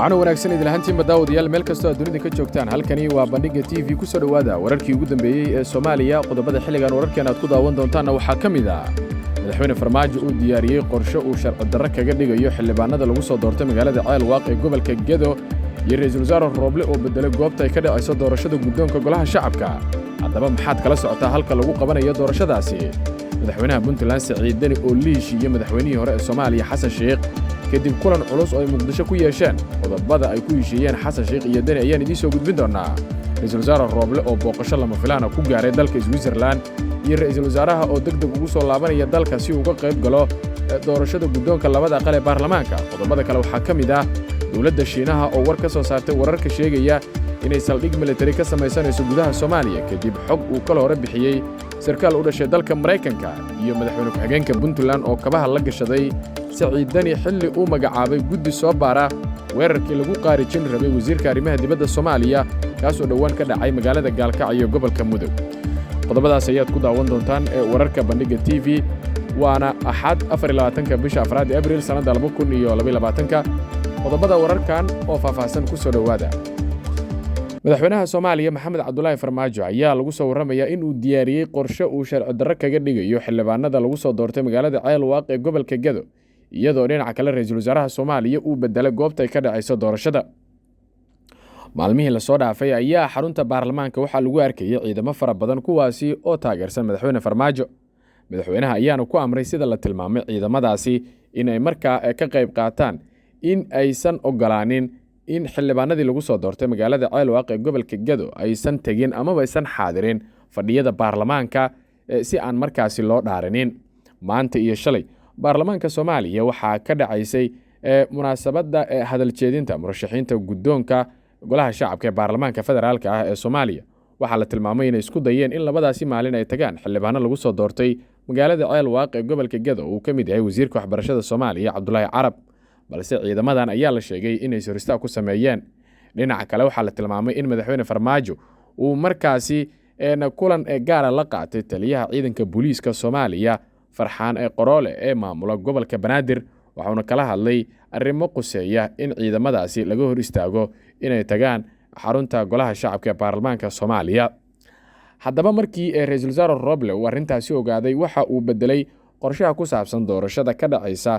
waxaana wanaagsan idin ahaantiinba daawadayaal meel kastoo aad dunida ka joogtaan halkani waa bandhiga TV ku soo dhawaada wararkii ugu dambeeyay ee Soomaaliya qodobada xilligan wararkeena aad ku daawan doontaan waxa kamid ah madaxweyne Farmaajo uu diyaariyay qorshe uu sharci darro kaga dhigayo xildhibaanada lagu soo doortay magaalada Ceelwaaq ee gobolka Gedo iyo ra'iisul wasaare Roble oo bedelay goobta ay ka dhacayso doorashada guddoonka golaha shacabka haddaba maxaad kala socotaa halka lagu qabanayo doorashadaasi madaxweynaha Puntland Saciid Deni oo liishiyo madaxweynihii hore ee Soomaaliya Xasan Sheikh kadib kulan culus oo ay Muqdisho ku yeesheen qodobada ay ku heshiiyeen Xasan Sheikh iyo Deni ayaan idin soo gudbin doonaa ra'iisul wasaare Roble oo booqasho lama filaan ah ku gaaray dalka Switzerland iyo ra'iisul wasaaraha oo degdeg ugu soo laabanaya dalka si uu uga qayb galo doorashada guddoonka labada aqal ee baarlamaanka qodobada kale waxaa kamid ah dawladda Shiinaha oo war ka soo saartay wararka sheegaya inay saldhig military ka samaysanayso gudaha Soomaaliya kadib xog uu kala hore bixiyay sarkaal u dhashay dalka Mareykanka iyo madaxweyne ku-xigeenka Puntland oo kabaha la gashaday Saciid Deni xilli uu magacaabay guddi soo baara weerarkii lagu qaarijin rabay wasiirka arrimaha dibadda Soomaaliya kaas oo dhawaan ka dhacay magaalada Gaalkacyo gobolka Mudug qodobadaas ayaad ku daawan doontaan ee wararka bandhiga TV waana axad 24 bisha afraad ee Abriil sanada 2022 qodobada wararkan oo faahfaahsan ku soo dhawaada madaxweynaha Soomaaliya Maxamed Cabdullaahi Farmaajo ayaa lagu soo waramayaa in uu diyaariyay qorshe uu sharci darro kaga dhigayo xildhibaanada lagu soo doortay magaalada Ceelwaaq ee gobolka Gedo iyadoo dhinaca kale ra'iisul wasaaraha Soomaaliya uu bedelay goobta ay ka dhacayso doorashada maalmihii la soo dhaafay ayaa xarunta baarlamaanka waxa lagu arkayay ciidamo fara badan kuwaasi oo taageersan madaxweyne Farmaajo madaxweynaha ayaana ku amray sida la tilmaamay ciidamadaasi in ay markaa ka qayb qaataan in aysan ogolaanin in xildhibaanadii lagu soo doortay magaalada Ceelwaaq ee gobolka Gedo aysan tagin ama aysan xaadirin fadhiyada baarlamaanka si aan markaasi loo dhaarinin maanta iyo shalay baarlamaanka Soomaaliya waxa ka dhacaysay munaasabada hadal jeedinta murashaxiinta guddoonka golaha shacabka ee baarlamaanka federaalka ah ee Soomaaliya waxa la tilmaamay in isku dayeen in labadaasi maalin ay tagaan xildhibaano lagu soo doortay magaalada Ceelwaaq ee gobolka Gedo uu kamid yahay wasiirka waxbarashada Soomaaliya Cabdullaahi Carab balse ciidamadan ayaa la sheegay inay sooristaa ku sameeyeen dhinaca kale waxa la tilmaamay in madaxweyne Farmaajo uu markaasi kulan gaar ah la qaatay taliyaha ciidanka booliiska Soomaaliya Farxaan Qoroole ee maamula gobolka Banaadir waxaana kala hadlay arrimo quseeya in ciidamadaasi laga hor istaago inay tagaan xarunta golaha shacabka ee baarlamaanka Soomaaliya haddaba markii ra'iisul wasaare Roble uu arrintaasi ogaaday waxa uu bedelay qorshaha ku saabsan doorashada ka dhacaysa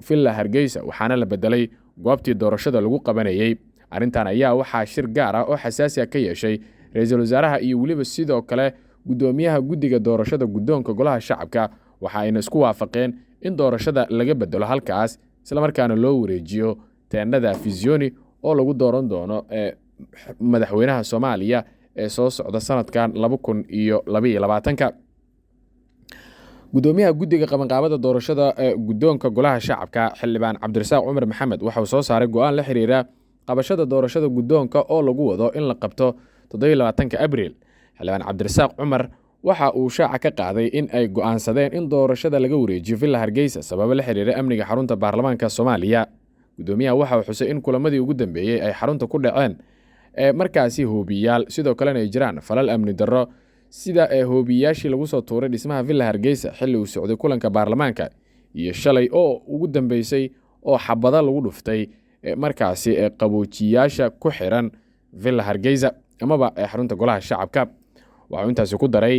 Villa Hargeysa waxaana la bedelay goobtii doorashada lagu qabanayay arrintan ayaa waxa shir gaar ah oo xasaasi ah ka yeeshay ra'iisul wasaaraha iyo waliba sidoo kale gudoomiyaha guddiga doorashada guddoonka golaha shacabka waxa ayna isku waafaqeen in doorashada laga bedelo halkaas isla markaana loo wareejiyo teendhada Fizioni oo lagu dooran doono madaxweynaha Soomaaliya ee soo socda sanadkan 2022 gudoomiyaha guddiga qabanqaabada doorashada guddoonka golaha shacabka xildhibaan Cabdirasaaq Cumar Maxamed waxa uu soo saaray go'aan la xiriira qabashada doorashada guddoonka oo lagu wado in la qabto 27 Abriil xildhibaan Cabdirasaaq Cumar waxa uu shaaca ka qaaday in ay go'aansadeen in doorashada laga wareejiyo Villa Hargeysa sabab la xiriira amniga xarunta baarlamaanka Soomaaliya gudoomiyaha waxa uu xusay in kulamadii ugu dambeeyay ay xarunta ku dhaceen markaasi hoobiyaal sidoo kale ay jiraan falal amni darro sida hoobiyaashii lagu soo tuuray dhismaha Villa Hargeysa xilli uu socday kulanka baarlamaanka iyo shalay oo ugu dambeysay oo xabada lagu dhuftay markaasi qaboojiyaasha ku xiran Villa Hargeysa amaba xarunta golaha shacabka waxa intaas ku daray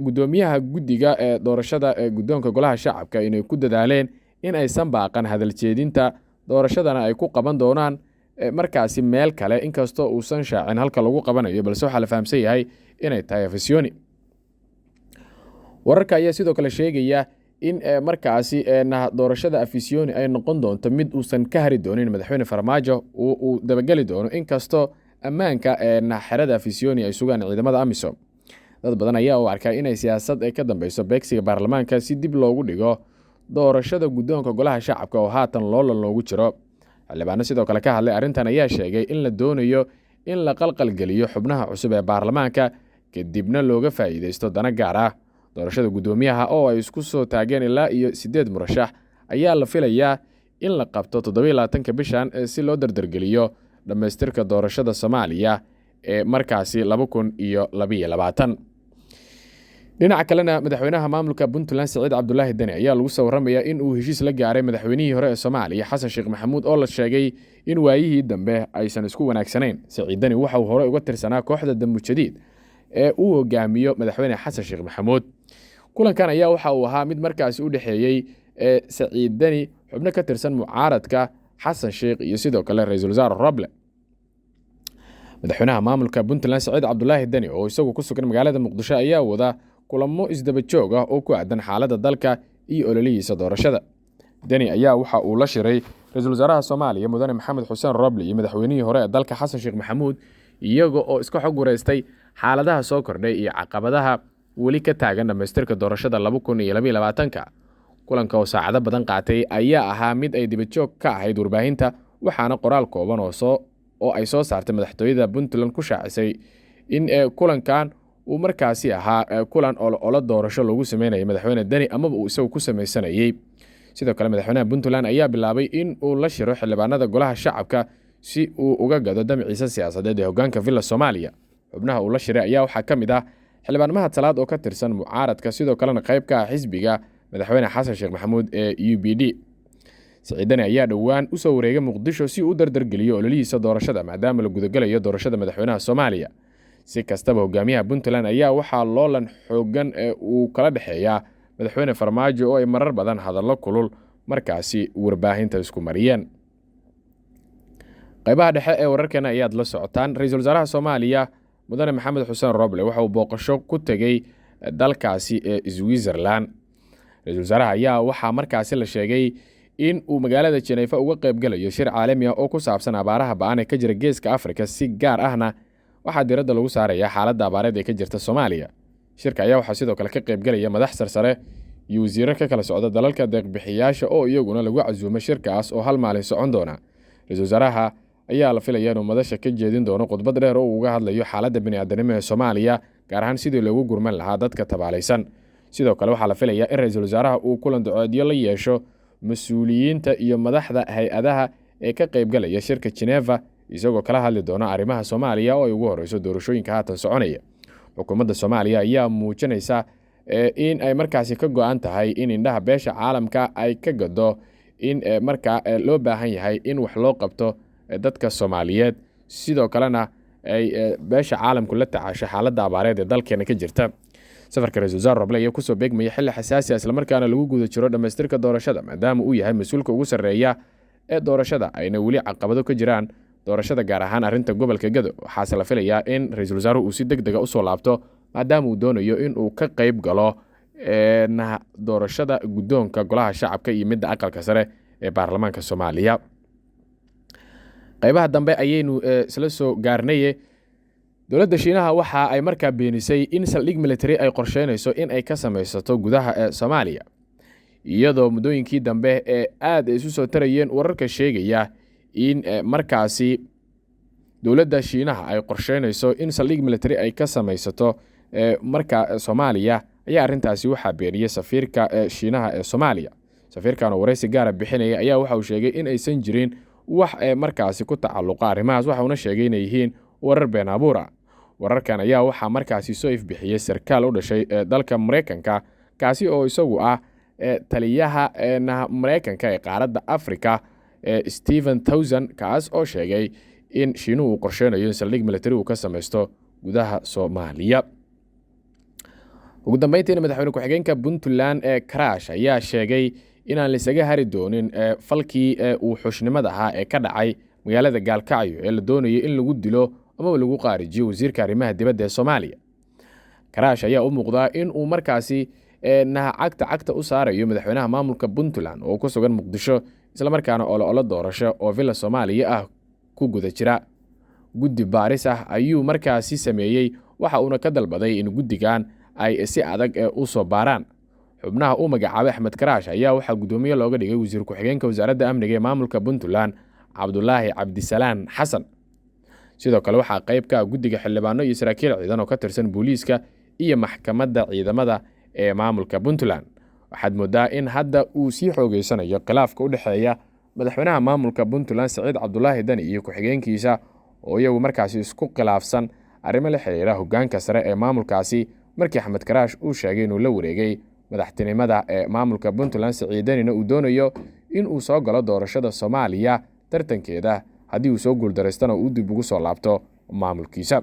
gudoomiyaha guddiga doorashada guddoonka golaha shacabka inay ku dadaaleen in aysan baaqan hadal jeedinta doorashadana ay ku qaban doonaan markaasi meel kale inkastoo uusan shaacin halka lagu qabanayo balse waxa la fahamsan yahay inay tahay Fizioni wararka ayaa sidoo kale sheegaya in markaasi doorashada Fizioni ay noqon doonto mid uusan ka hari doonin madaxweyne Farmaajo uu dabagali doono inkastoo ammaanka xerada Fizioni ay sugaan ciidamada AMISOM dad badan ayaa u arkay inay siyaasad ay ka dambayso beegsiga baarlamaanka si dib loogu dhigo doorashada guddoonka golaha shacabka oo haatan loogu jiro xildhibaano sidoo kale ka hadlay arrintan ayaa sheegay in la doonayo in la qalqal geliyo xubnaha cusub ee baarlamaanka kadibna looga faa'iideysto dana gaar ah doorashada gudoomiyaha oo ay isku soo taageen ilaa iyo 8 murashax ayaa la filayaa in la qabto 27 bishan si loo dardargeliyo dhamaystirka doorashada Soomaaliya ee markaasi 2022 dhinaca kalena madaxweynaha maamulka Puntland Saciid Cabdullaahi Dani ayaa lagu soo waramayaa in uu heshiis la gaaray madaxweynihii hore ee Soomaaliya Xasan Sheekh Maxamuud oo la sheegay in waayihii dambe aysan isku wanaagsanayn. Saciid Dani waxa uu hore uga tirsanaa kooxda Damujadiid ee uu hogaamiyo madaxweyne Xasan Sheekh Maxamuud. Kulankan ayaa waxa uu ahaa mid markaasi u dhaxeeyay Saciid Dani xubno ka tirsan mucaaradka Xasan Sheekh iyo sidoo kale Ra'iisul Wasaare Roble. Madaxweynaha maamulka Puntland Saciid Cabdullaahi Dani oo isagu ku sugan magaalada Muqdisho ayaa wada kulamo isdaba joog ah oo ku aadan xaaladda dalka iyo ololihiisa doorashada. Dani ayaa waxa uu la shiray Ra'iisul Wasaaraha Soomaaliya Mudane Maxamed Xuseen Roble iyo madaxweynihii hore ee dalka Xasan Sheekh Maxamuud iyaga oo iska xog wareystay xaaladaha soo kordhay iyo caqabadaha weli ka taagan dhamaystirka doorashada 2022. Kulanka oo saacado badan qaatay ayaa ahaa mid ay dibad joog ka ahayd warbaahinta, waxaana qoraal kooban oo ay soo saartay madaxtooyada Puntland ku shaacisay in kulankan uu markaasi ahaa kulan oo doorasho lagu sameeyay madaxweyne Dani ama uu isagu ku sameysanayay. Sidoo kale madaxweynaha Puntland ayaa bilaabay in uu la shiro xildhibaanada golaha shacabka si uu uga gado damciisa siyaasadeed ee hoggaanka Villa Soomaaliya. Xubnaha uu la shiray ayaa waxaa ka mid ah xildhibaan Mahad Salaad oo ka tirsan mucaaradka, sidoo kalena qayb ka ah xisbiga madaxweyne Xasan Sheekh Maxamuud ee UPD. Saciid Dani ayaa dhowaan u soo wareegay Muqdisho si uu dardargeliyo ololihiisa doorashada maadaama la gudagalayo doorashada madaxweynaha Soomaaliya. Si kastaba hogaamiyaha Puntland ayaa waxaa loolan xoogan uu kala dhaxeeyaa madaxweyne Farmaajo oo ay marar badan hadallo kulul markaasi warbaahinta isku mariyeen. qaybaha dhexe ee wararkeena ayaad la socotaan. Ra'iisul Wasaaraha Soomaaliya Mudane Maxamed Xuseen Roble waxa uu booqasho ku tegay dalkaasi ee Switzerland. Ra'iisul Wasaaraha ayaa waxaa markaasi la sheegay in uu magaalada Geneva uga qayb galayo shir caalami ah oo ku saabsan abaaraha ba'an ee ka jira Geeska Afrika, si gaar ahna waxaa diiradda lagu saarayaa xaaladda abaareed ee ka jirta Soomaaliya. Shirka ayaa waxaa sidoo kale ka qayb galaya madax sarsare iyo wasiirro ka kala socda dalalka deeq-bixiyaasha oo iyaguna lagu casuumay shirkaas oo hal maalin socon doona. Ra'iisul Wasaaraha ayaa la filayaa inuu madasha ka jeedin doono khudbad dheer oo uga hadlayo xaaladda bini'aadanimo ee Soomaaliya, gaar ahaan sidii loogu gurman lahaa dadka tabaalaysan. Sidoo kale waxaa la filayaa in Ra'iisul Wasaaraha uu kulan duceedyo la yeesho mas'uuliyiinta iyo madaxda hay'adaha ee ka qayb galaya shirka Geneva, isagoo kala hadli doona arrimaha Soomaaliya oo ay ugu horeyso doorashooyinka haatan soconaya. Xukuumadda Soomaaliya ayaa muujinaysa in ay markaasi ka go'an tahay in indhaha beesha caalamka ay ka gado in markaa loo baahan yahay in wax loo qabto dadka Soomaaliyeed, sidoo kalena ay beesha caalamku la tacaasho xaaladda abaareed ee dalkeena ka jirta. safarka Ra'iisul Wasaare Roble ayaa ku soo beegmaya xilli xasaasi ah isla markaana lagu guda jiro dhamaystirka doorashada maadaama uu yahay mas'uulka ugu sarreeya ee doorashada ayna weli caqabado ka jiraan doorashada, gaar ahaan arrinta gobolka Gado. Waxaase la filayaa in Ra'iisul Wasaaruhu uu si degdeg ah u soo laabto maadaama uu doonayo in uu ka qayb galo doorashada guddoonka golaha shacabka iyo midda aqalka sare ee baarlamaanka Soomaaliya. qaybaha dambe ayaynu isla soo gaarnay. Dowladda Shiinaha waxa ay markaa beenisay in saldhig military ay qorsheynayso in ay ka samaysato gudaha Soomaaliya, iyadoo muddooyinkii dambe aad isu soo tarayeen wararka sheegaya in markaasi dowladda Shiinaha ay qorsheynayso in saldhig military ay ka samaysato markaa Soomaaliya. ayaa arrintaasi waxaa beeniyay safiirka Shiinaha ee Soomaaliya. Safiirkan oo wareysi gaar ah bixinaya ayaa waxa uu sheegay in aysan jirin wax markaasi ku tacalluqa arrimahaas, waxa uuna sheegay inay yihiin warar been abuur ah. Wararkan ayaa waxaa markaasi soo ifbixiyay sarkaal u dhashay dalka Mareykanka, kaasi oo isagu ah taliyaha Mareykanka ee qaaradda Afrika, Stephen Townsend, kaas oo sheegay in Shiinuhu uu qorsheynayo in saldhig military uu ka samaysto gudaha Soomaaliya. ugu dambeyntiina madaxweyne ku-xigeenka Puntland Karash ayaa sheegay inaan la isaga hari doonin falkii uu xushnimada ahaa ee ka dhacay magaalada Gaalkacyo ee la doonayo in lagu dilo ama lagu qaarijiyo wasiirka arrimaha dibadda ee Soomaaliya. Karash ayaa u muuqdaa in uu markaasi cagta u saarayo madaxweynaha maamulka Puntland oo ku sugan Muqdisho, isla markaana olo doorasho oo Villa Soomaaliya ah ku guda jira. Guddi baaris ah ayuu markaasi sameeyey, waxa uuna ka dalbaday in guddigan ay si adag u soo baaraan. Xubnaha uu magacaabay Axmed Karash ayaa waxaa gudoomiye looga dhigay wasiir ku-xigeenka wasaaradda amniga ee maamulka Puntland Cabdulaahi Cabdisalaan Xasan. sidoo kale waxaa qayb ka guddiga xildhibaano iyo saraakiil ciidan oo ka tirsan booliiska iyo maxkamadda ciidamada ee maamulka Puntland. waxaad moodaa in hadda uu sii xoogeysanayo khilaafka u dhexeeya madaxweynaha maamulka Puntland Saciid Cabdullaahi Dani iyo ku-xigeenkiisa oo iyagu markaasi isku khilaafsan arrimo la xiriira hoggaanka sare ee maamulkaasi, markii Axmed Karaash uu sheegay inuu la wareegay madaxtinimada ee maamulka Puntland Siciid Danina uu doonayo in uu soo galo doorashada Soomaaliya tartankeeda haddii uu soo guuldareystana uu dib ugu soo laabto maamulkiisa.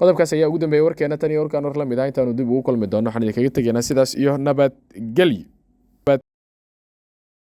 qodobkaas ayaa ugu dambeeyay warkeena tan iyo warkaan war la mid ah intaanu dib ugu kulmi doono waxaan idinkaga tegaynaa sidaas iyo nabadgelyo.